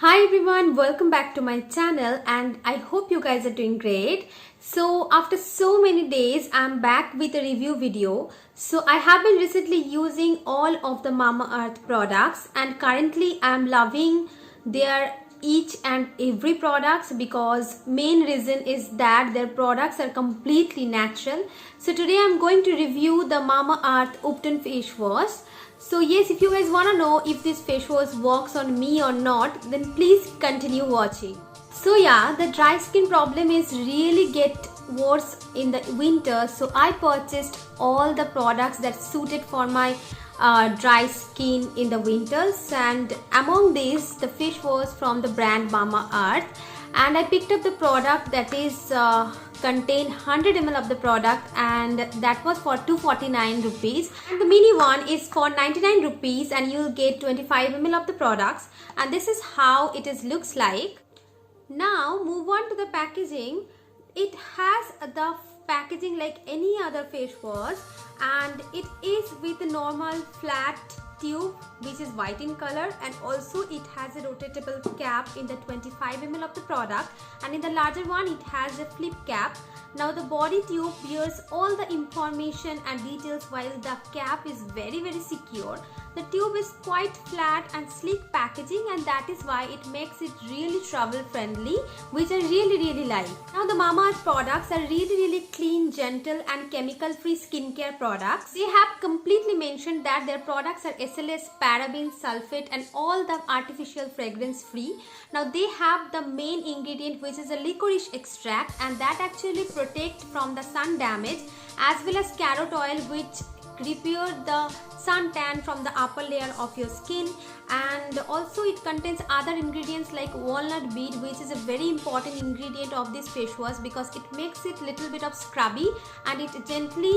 Hi everyone, welcome back to my channel and I hope you guys are doing great. So after so many days I'm back with a review video. So I have been recently using all of the Mamaearth products and currently I'm loving their each and every products because main reason is that their products are completely natural. So today I'm going to review the Mamaearth Ubtan Facewash. So yes, if you guys want to know if this face wash works on me or not, then please continue watching. So yeah, the dry skin problem is really get worse in the winter. So I purchased all the products that suited for my dry skin in the winters, and among these the face wash from the brand Mamaearth, and I picked up the product that is contain 100 ml of the product, and that was for 249 rupees, and the mini one is for 99 rupees and you'll get 25 ml of the products, and this is how it is looks like. Now move on to the packaging. It has the packaging like any other face wash, and it is with a normal flat tube which is white in color, and also it has a rotatable cap in the 25 ml of the product, and in the larger one it has a flip cap. Now the body tube bears all the information and details while the cap is very secure. The tube is quite flat and sleek packaging, and that is why it makes it really travel friendly, which I really like. Now the Mamaearth products are really clean, gentle and chemical free skincare products. They have completely mentioned that their products are SLS, parabens, sulfate and all the artificial fragrance free. Now they have the main ingredient which is a licorice extract, and that actually protect from the sun damage, as well as carrot oil which repair the suntan from the upper layer of your skin, and also it contains other ingredients like walnut bead, which is a very important ingredient of this face wash because it makes it little bit of scrubby, and it gently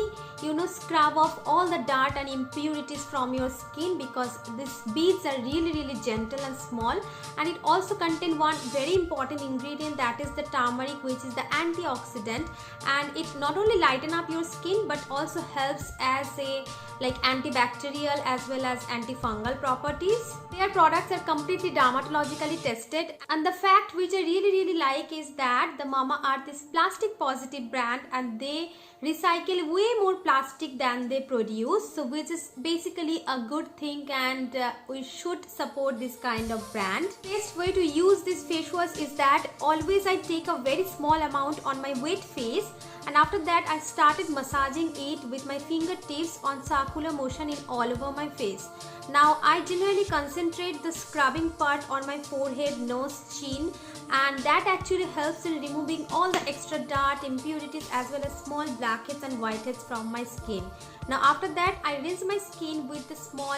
scrub off all the dirt and impurities from your skin because these beads are really gentle and small. And it also contains one very important ingredient, that is the turmeric, which is the antioxidant, and it not only lighten up your skin but also helps as a antibacterial as well as antifungal properties. Their products are completely dermatologically tested, and the fact which I really like is that the Mamaearth is plastic positive brand and they recycle way more plastic than they produce, so which is basically a good thing, and we should support this kind of brand. Best way to use this face wash is that always I take a very small amount on my wet face, and after that I started massaging it with my fingertips on circular motion in all over my face. Now I generally concentrate the scrubbing part on my forehead, nose, chin, and that actually helps in removing all the extra dirt, impurities as well as small blackheads and whiteheads from my skin. Now after that I rinse my skin with a small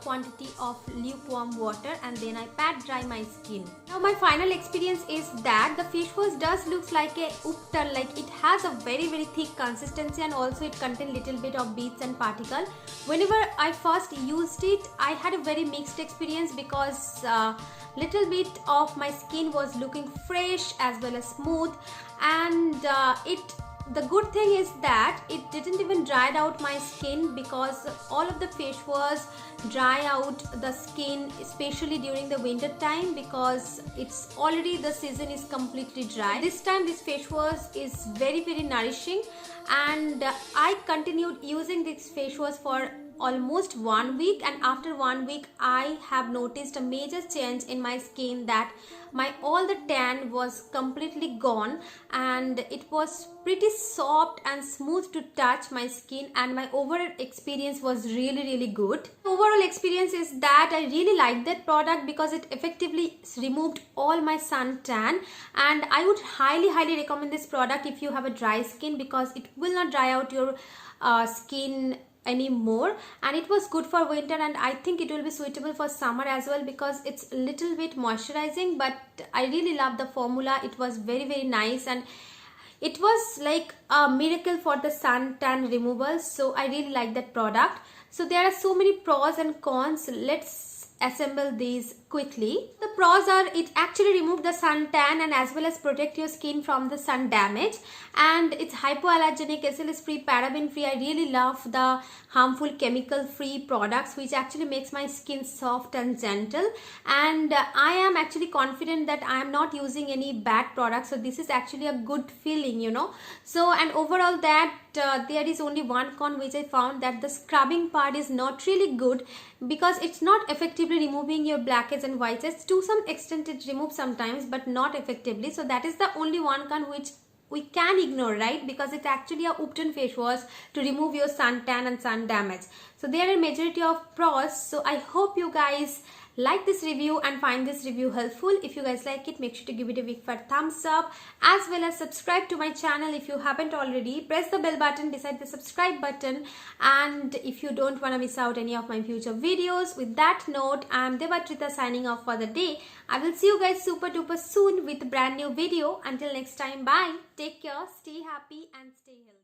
quantity of lukewarm water, and then I pat dry my skin. Now my final experience is that the face wash does looks like a Ubtan, like it has a very thick consistency, and also it contains little bit of beads and particle. Whenever I first used it I had a very mixed experience because little bit of my skin was looking fresh as well as smooth, and the good thing is that it didn't even dried out my skin because all of the face wash dry out the skin, especially during the winter time because it's already the season is completely dry. This time this face wash is very nourishing, and I continued using this face wash for almost 1 week, and after 1 week I have noticed a major change in my skin, that all the tan was completely gone and it was pretty soft and smooth to touch my skin, and my overall experience was really good. Overall experience is that I really like that product because it effectively removed all my suntan, and I would highly recommend this product if you have a dry skin because it will not dry out your skin anymore, and it was good for winter, and I think it will be suitable for summer as well because it's a little bit moisturizing. But I really love the formula. It was very nice, and it was like a miracle for the suntan removal, so I really like that product. So there are so many pros and cons. Let's assemble these quickly. The pros are it actually removes the suntan and as well as protect your skin from the sun damage, and it's hypoallergenic, SLS free, paraben free. I really love the harmful chemical free products which actually makes my skin soft and gentle, and I am actually confident that I am not using any bad products, so this is actually a good feeling, you know. So and overall that there is only one con which I found, that the scrubbing part is not really good because it's not effectively removing your blackheads and whiteheads. To some extent it removes sometimes but not effectively, so that is the only one con which we can ignore, right? Because it's actually a Ubtan face wash to remove your suntan and sun damage. So there are a majority of pros. So I hope you guys like this review and find this review helpful. If you guys like it, make sure to give it a big fat thumbs up, as well as subscribe to my channel if you haven't already. Press the bell button beside the subscribe button, and if you don't want to miss out any of my future videos. With that note, I am Devatrita signing off for the day. I will see you guys super duper soon with a brand new video. Until next time, bye, take care, stay happy and stay healthy.